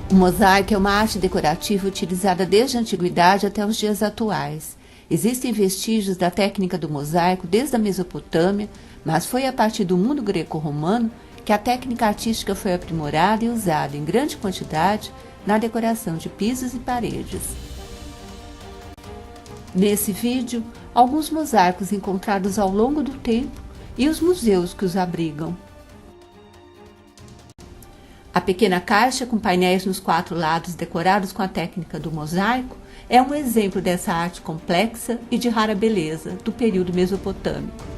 O mosaico é uma arte decorativa utilizada desde a antiguidade até os dias atuais. Existem vestígios da técnica do mosaico desde a Mesopotâmia, mas foi a partir do mundo greco-romano que a técnica artística foi aprimorada e usada em grande quantidade na decoração de pisos e paredes. Nesse vídeo, alguns mosaicos encontrados ao longo do tempo e os museus que os abrigam. A pequena caixa com painéis nos 4 lados decorados com a técnica do mosaico é um exemplo dessa arte complexa e de rara beleza do período mesopotâmico.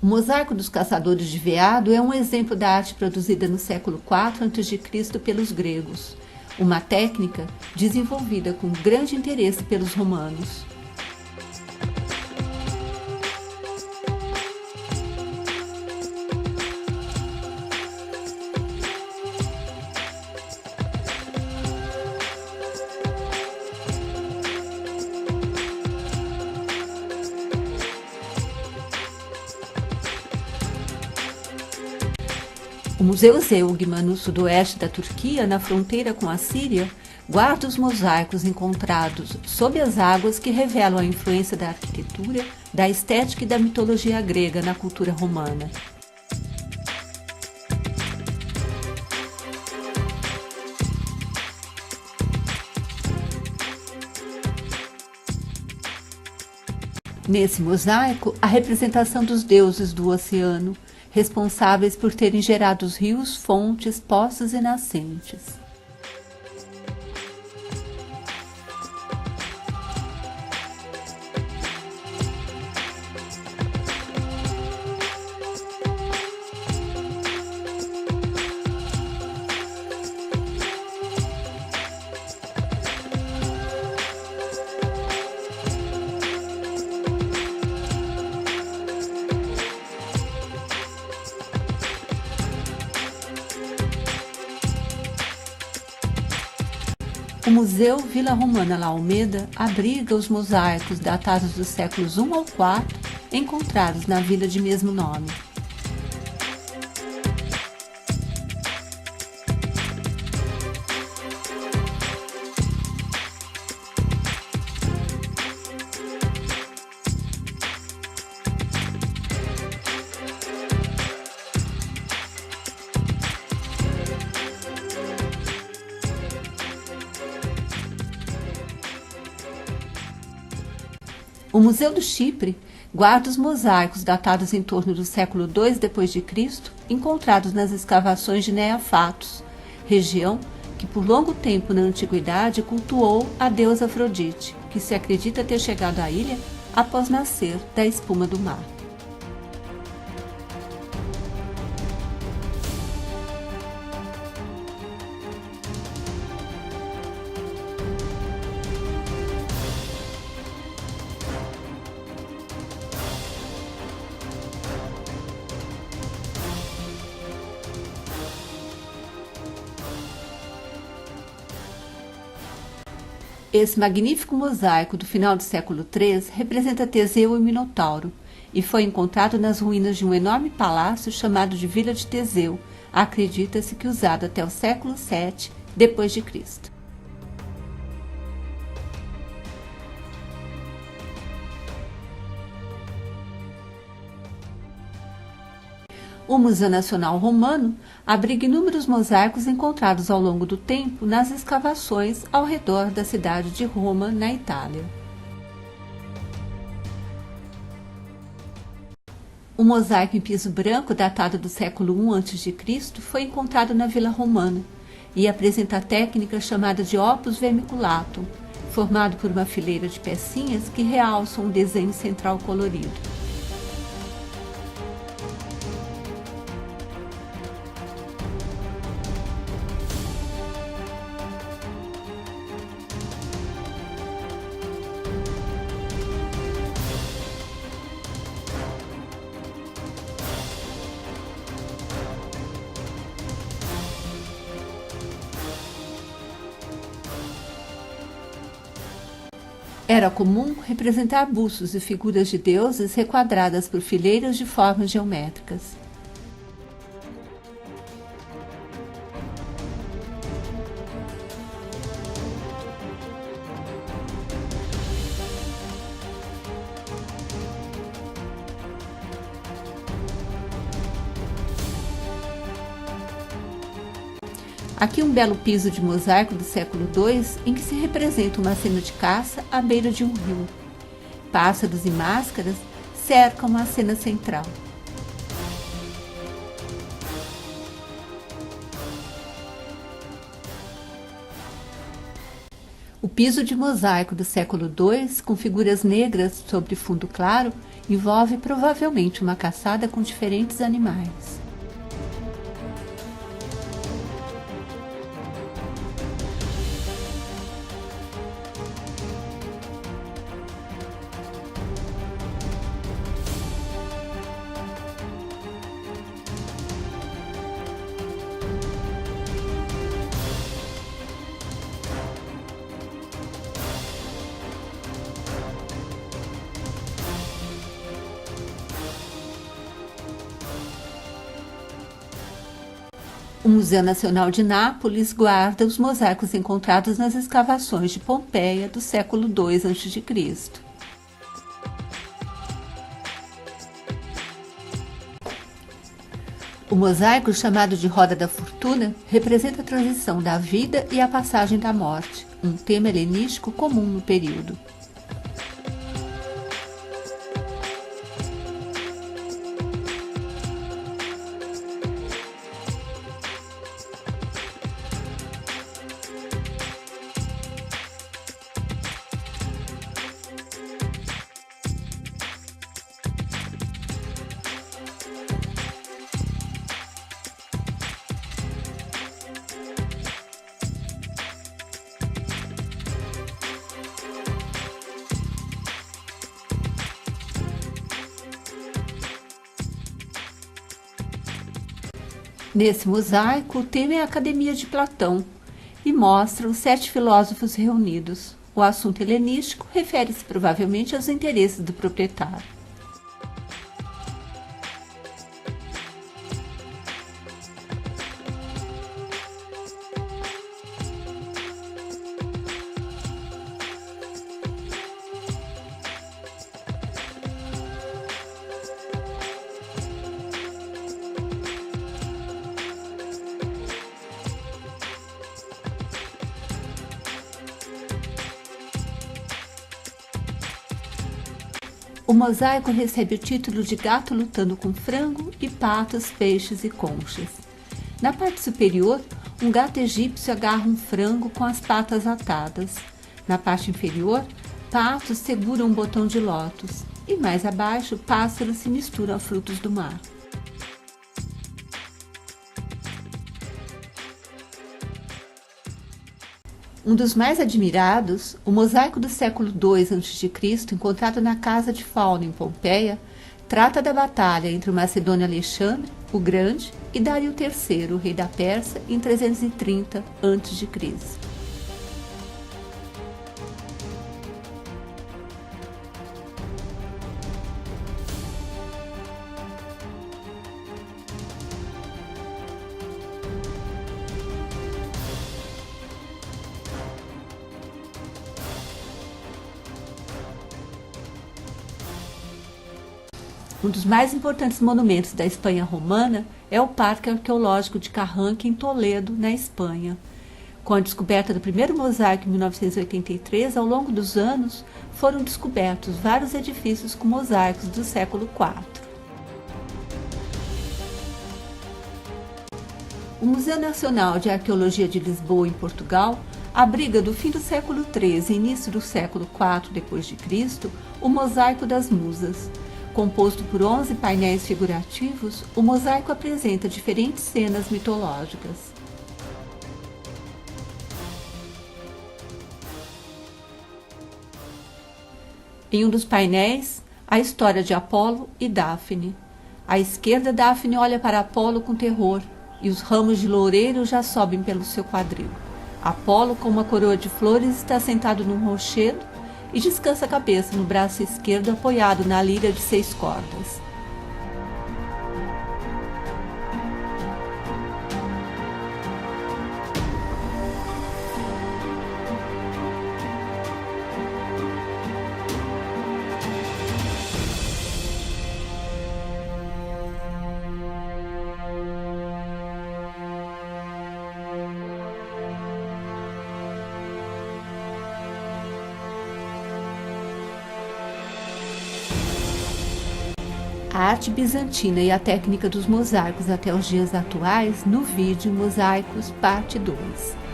O mosaico dos caçadores de veado é um exemplo da arte produzida no século IV a.C. pelos gregos, uma técnica desenvolvida com grande interesse pelos romanos. O Museu Zeugma, no sudoeste da Turquia, na fronteira com a Síria, guarda os mosaicos encontrados sob as águas que revelam a influência da arquitetura, da estética e da mitologia grega na cultura romana. Nesse mosaico, a representação dos deuses do oceano, responsáveis por terem gerado os rios, fontes, poços e nascentes. O Museu Vila Romana La Almeda abriga os mosaicos datados dos séculos I ao IV, encontrados na vila de mesmo nome. O Museu do Chipre guarda os mosaicos datados em torno do século II d.C., encontrados nas escavações de Nea Fatos, região que por longo tempo na antiguidade cultuou a deusa Afrodite, que se acredita ter chegado à ilha após nascer da espuma do mar. Esse magnífico mosaico do final do século III representa Teseu e Minotauro e foi encontrado nas ruínas de um enorme palácio chamado de Vila de Teseu, acredita-se que usado até o século VII d.C. O Museu Nacional Romano abriga inúmeros mosaicos encontrados ao longo do tempo nas escavações ao redor da cidade de Roma, na Itália. O mosaico em piso branco, datado do século I a.C., foi encontrado na Vila Romana e apresenta a técnica chamada de opus vermiculatum, formado por uma fileira de pecinhas que realçam um desenho central colorido. Era comum representar bustos e figuras de deuses requadradas por fileiras de formas geométricas. Aqui um belo piso de mosaico do século II, em que se representa uma cena de caça à beira de um rio. Pássaros e máscaras cercam a cena central. O piso de mosaico do século II, com figuras negras sobre fundo claro, envolve provavelmente uma caçada com diferentes animais. O Museu Nacional de Nápoles guarda os mosaicos encontrados nas escavações de Pompeia do século II a.C. O mosaico, chamado de Roda da Fortuna, representa a transição da vida e a passagem da morte, um tema helenístico comum no período. Nesse mosaico, o tema é a Academia de Platão e mostra os 7 filósofos reunidos. O assunto helenístico refere-se provavelmente aos interesses do proprietário. O mosaico recebe o título de gato lutando com frango e patos, peixes e conchas. Na parte superior, um gato egípcio agarra um frango com as patas atadas. Na parte inferior, patos seguram um botão de lótus. E mais abaixo, pássaros se misturam a frutos do mar. Um dos mais admirados, o mosaico do século II a.C., encontrado na casa de Fauno, em Pompeia, trata da batalha entre o macedônio Alexandre, o Grande, e Dário III, o rei da Pérsia, em 330 a.C. Um dos mais importantes monumentos da Espanha romana é o Parque Arqueológico de Carranque, em Toledo, na Espanha. Com a descoberta do primeiro mosaico em 1983, ao longo dos anos, foram descobertos vários edifícios com mosaicos do século IV. O Museu Nacional de Arqueologia de Lisboa, em Portugal, abriga do fim do século XIII e início do século IV d.C. o Mosaico das Musas. Composto por 11 painéis figurativos, o mosaico apresenta diferentes cenas mitológicas. Em um dos painéis, a história de Apolo e Dáfne. À esquerda, Dáfne olha para Apolo com terror, e os ramos de loureiro já sobem pelo seu quadril. Apolo, com uma coroa de flores, está sentado num rochedo, e descansa a cabeça no braço esquerdo apoiado na lira de 6 cordas. A arte bizantina e a técnica dos mosaicos até os dias atuais no vídeo Mosaicos, parte 2.